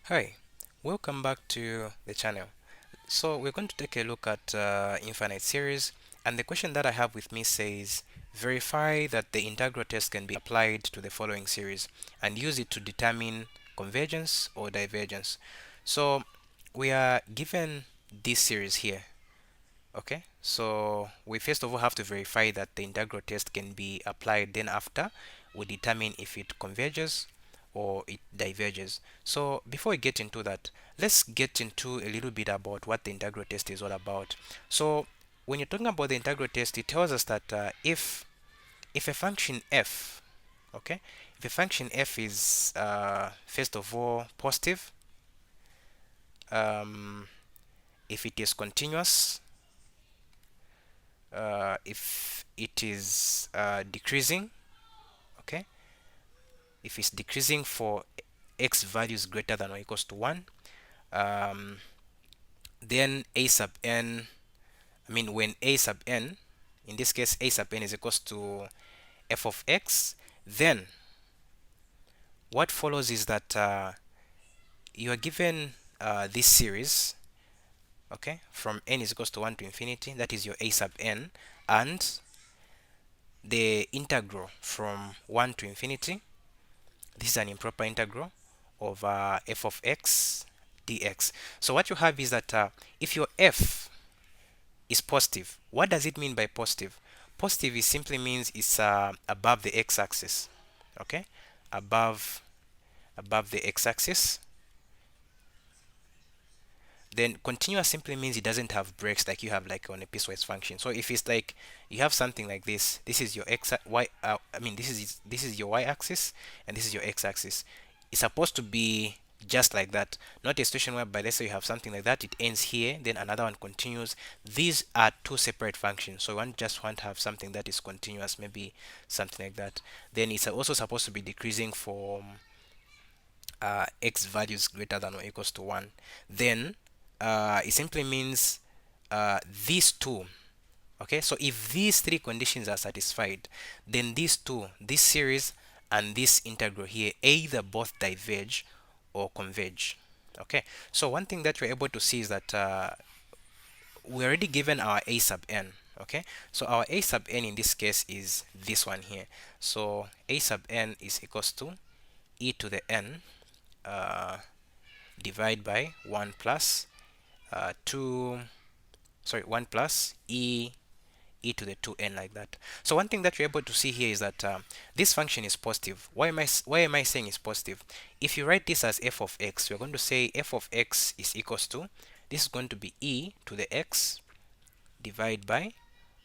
Hi, welcome back to the channel. So we're going to take a look at infinite series, and the question that I have with me says verify that the integral test can be applied to the following series and use it to determine convergence or divergence. So we are given this series here. Okay, so we first of all have to verify that the integral test can be applied. Then after, we determine if it converges or it diverges. So before we get into that, let's get into a little bit about what the integral test is all about. So when you're talking about the integral test, it tells us that if a function f, okay, if a function f is first of all positive, um, if it is continuous, if it is decreasing, okay, if it's decreasing for x values greater than or equals to 1, um, then a sub n, when a sub n, in this case a sub n is equals to f of x, then what follows is that you are given this series, okay, from n is equals to 1 to infinity, that is your a sub n, and the integral from 1 to infinity. This is an improper integral of f of x dx. So what you have is that if your f is positive, what does it mean by positive? Positive is simply means it's above the x-axis, okay, above the x-axis. Then continuous simply means it doesn't have breaks like you have like on a piecewise function. So if it's like you have something like this is your x y this is your y-axis and this is your x-axis. It's supposed to be just like that, not a situation whereby let's say you have something like that, it ends here, then another one continues. These are two separate functions, so one just want to have something that is continuous, maybe something like that. Then it's also supposed to be decreasing for x values greater than or equals to 1. Then it simply means these two. Okay, so if these three conditions are satisfied, then these two, this series and this integral here, either both diverge or converge. Okay, so one thing that you're able to see is that we already given our a sub n. Okay, so our a sub n in this case is this one here. So a sub n is equals to e to the n divide by 1 plus 2, sorry, 1 plus e to the 2n, like that. So one thing that you're able to see here is that this function is positive. Why am I saying it's positive? If you write this as f of x, we're going to say f of x is equals to, this is going to be e to the x divided by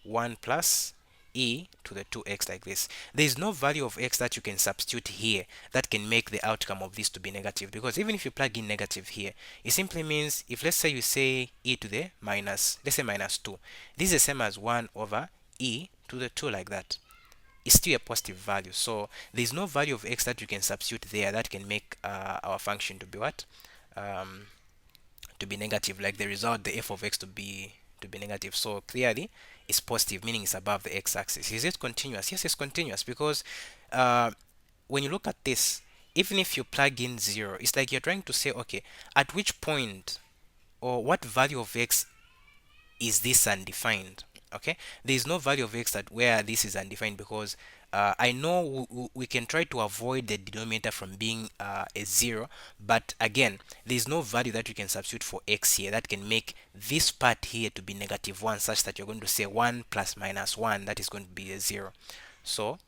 1 plus e to the 2x, like this. There is no value of x that you can substitute here that can make the outcome of this to be negative, because even if you plug in negative here, it simply means if let's say you say e to the minus, let's say minus 2, this is the same as 1 over e to the 2, like that. It's still a positive value, so there's no value of x that you can substitute there that can make our function to be what, um, to be negative, like the result, the f of x to be negative. So clearly it's positive, meaning it's above the x-axis. Is it continuous? Yes, it's continuous, because uh, when you look at this, even if you plug in 0, it's like you're trying to say, okay, at which point or what value of x is this undefined? Okay, there is no value of x that where this is undefined, because I know we can try to avoid the denominator from being a 0, but again, there is no value that you can substitute for x here that can make this part here to be negative 1, such that you're going to say 1 plus minus 1, that is going to be a 0. So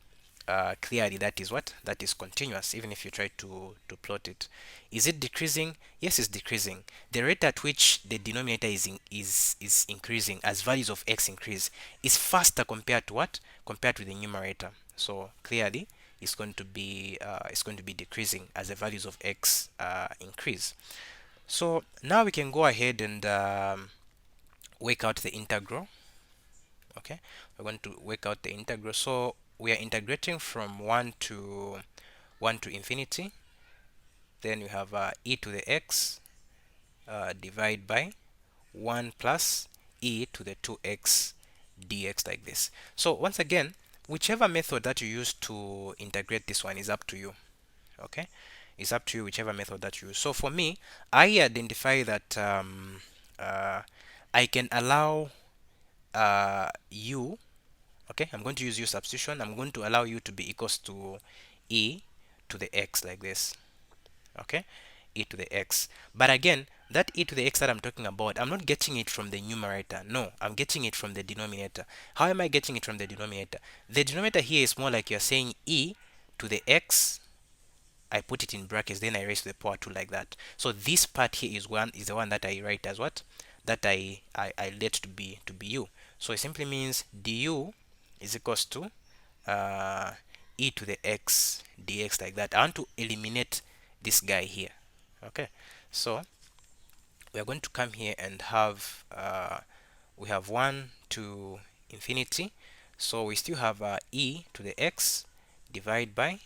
clearly that is what, that is continuous, even if you try to plot it. Is it decreasing? Yes, it's decreasing. The rate at which the denominator is increasing as values of x increase is faster compared to what, compared to the numerator. So clearly it's going to be decreasing as the values of x increase. So now we can go ahead and work out the integral. Okay, we're going to work out the integral. So we are integrating from 1 to infinity. Then you have e to the x divided by 1 plus e to the 2x dx, like this. So once again, whichever method that you use to integrate this one is up to you. Okay, It's up to you, whichever method that you use. So for me, I identify that uh, I can allow u, okay, I'm going to use u substitution. I'm going to allow u to be equals to e to the x like this, okay, e to the x. But again, that e to the x that I'm talking about, I'm not getting it from the numerator. No, I'm getting it from the denominator. How am I getting it from the denominator? The denominator here is more like you're saying e to the x. I put it in brackets, then I raise to the power 2 like that. So this part here is the one that I write as what? That I let to be u. So it simply means du is equals to uh, e to the x dx like that. I want to eliminate this guy here. Okay, so we are going to come here and have we have 1 to infinity. So we still have e to the x divided by,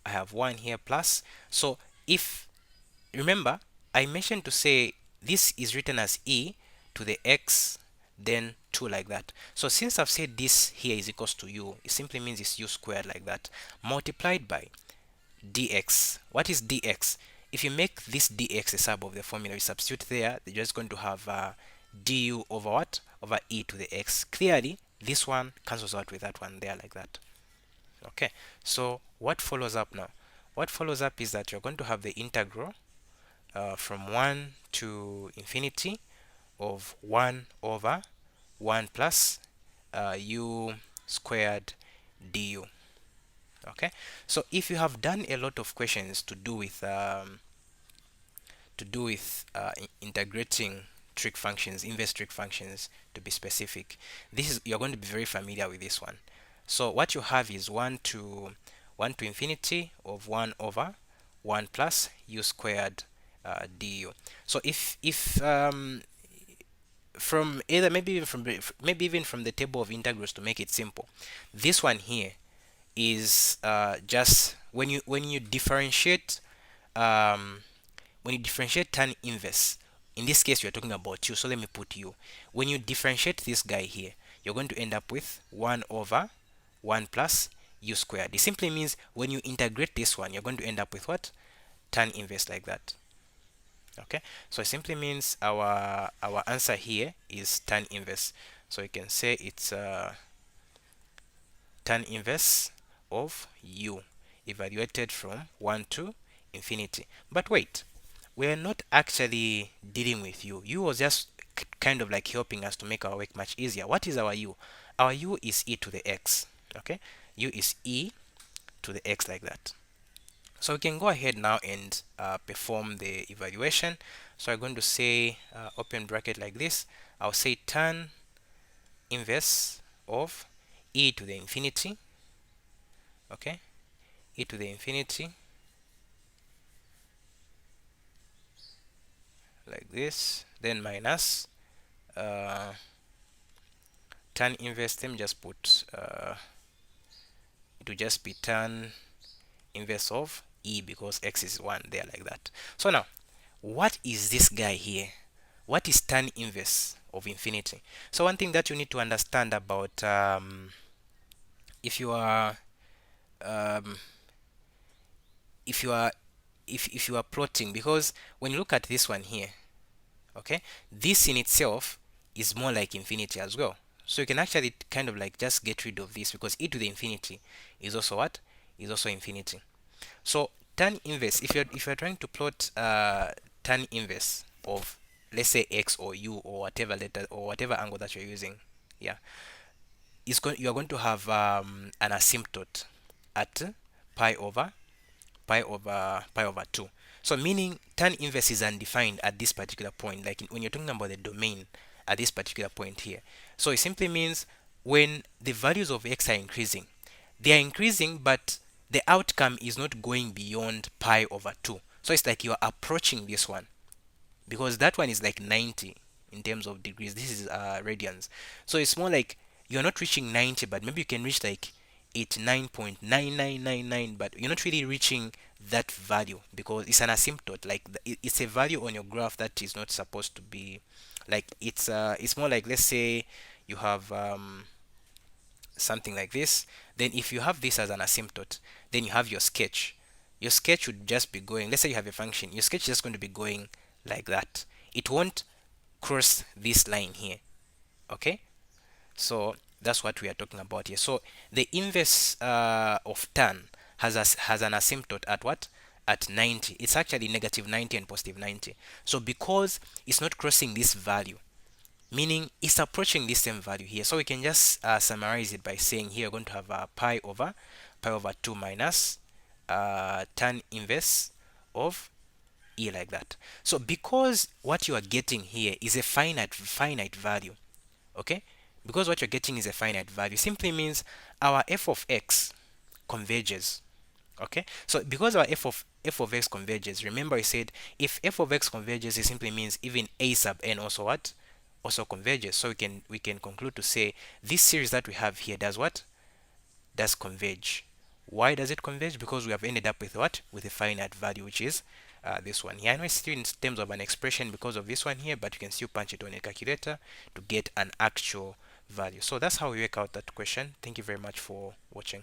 I have 1 here plus. So if, remember, I mentioned to say this is written as e to the x then 2 like that. So since I've said this here is equals to u, it simply means it's u squared like that, multiplied by dx. What is dx? If you make this dx a sub of the formula, you substitute there, you're just going to have du over what? Over e to the x. Clearly, this one cancels out with that one there like that. Okay, so what follows up now? What follows up is that you're going to have the integral from 1 to infinity of 1 over 1 plus u squared du. Okay, so if you have done a lot of questions to do with integrating trig functions, inverse trig functions to be specific, this is, you're going to be very familiar with this one. So what you have is 1 to infinity of 1 over 1 plus u squared du. So if from either maybe even from the table of integrals, to make it simple, this one here is just when you differentiate um, tan inverse. In this case, you're talking about u, so let me put u. When you differentiate this guy here, you're going to end up with 1 over 1 plus u squared. It simply means when you integrate this one, you're going to end up with what? Tan inverse like that. Okay, so it simply means our answer here is tan inverse. So you can say it's tan inverse of u evaluated from 1 to infinity. But wait, we're not actually dealing with u. U was just kind of like helping us to make our work much easier. What is our u? Our u is e to the x. Okay, u is e to the x like that. So we can go ahead now and perform the evaluation. So I'm going to say open bracket like this. I'll say tan inverse of e to the infinity. Okay, e to the infinity like this, then minus tan inverse. Let me just put it will just be tan inverse of e because x is 1 there like that. So now, what is this guy here? What is tan inverse of infinity? So one thing that you need to understand about if you are um, if you are if you are plotting, because when you look at this one here, okay, this in itself is more like infinity as well. So you can actually kind of like just get rid of this because e to the infinity is also what? Is also infinity. So tan inverse, if you're trying to plot tan inverse of, let's say, x or u or whatever letter or whatever angle that you're using, yeah, you're going to have an asymptote at pi over 2. So meaning tan inverse is undefined at this particular point, like when you're talking about the domain at this particular point here. So it simply means when the values of x are increasing, they are increasing, but the outcome is not going beyond pi over 2. So it's like you're approaching this one, because that one is like 90 in terms of degrees. This is radians. So it's more like you're not reaching 90, but maybe you can reach like 89.9999, but you're not really reaching that value because it's an asymptote. Like it's a value on your graph that is not supposed to be, like it's more like, let's say you have something like this. Then if you have this as an asymptote, then you have your sketch. your sketch would just be going, let's say you have a function, your sketch is just going to be going like that. It won't cross this line here. Okay, so that's what we are talking about here. So the inverse of tan has an asymptote at what? At 90. It's actually negative 90 and positive 90. So because it's not crossing this value, meaning it's approaching this same value here, so we can just summarize it by saying here we're going to have pi over 2 minus tan inverse of e, like that. So because what you are getting here is a finite value, okay, because what you're getting is a finite value, simply means our f of x converges. Okay, so because our f of x converges, remember I said if f of x converges, it simply means even a sub n also what? Also converges. So we can conclude to say this series that we have here does what? Does converge. Why does it converge? Because we have ended up with what? With a finite value, which is this one here. I know it's still in terms of an expression because of this one here, but you can still punch it on a calculator to get an actual value. So that's how we work out that question. Thank you very much for watching.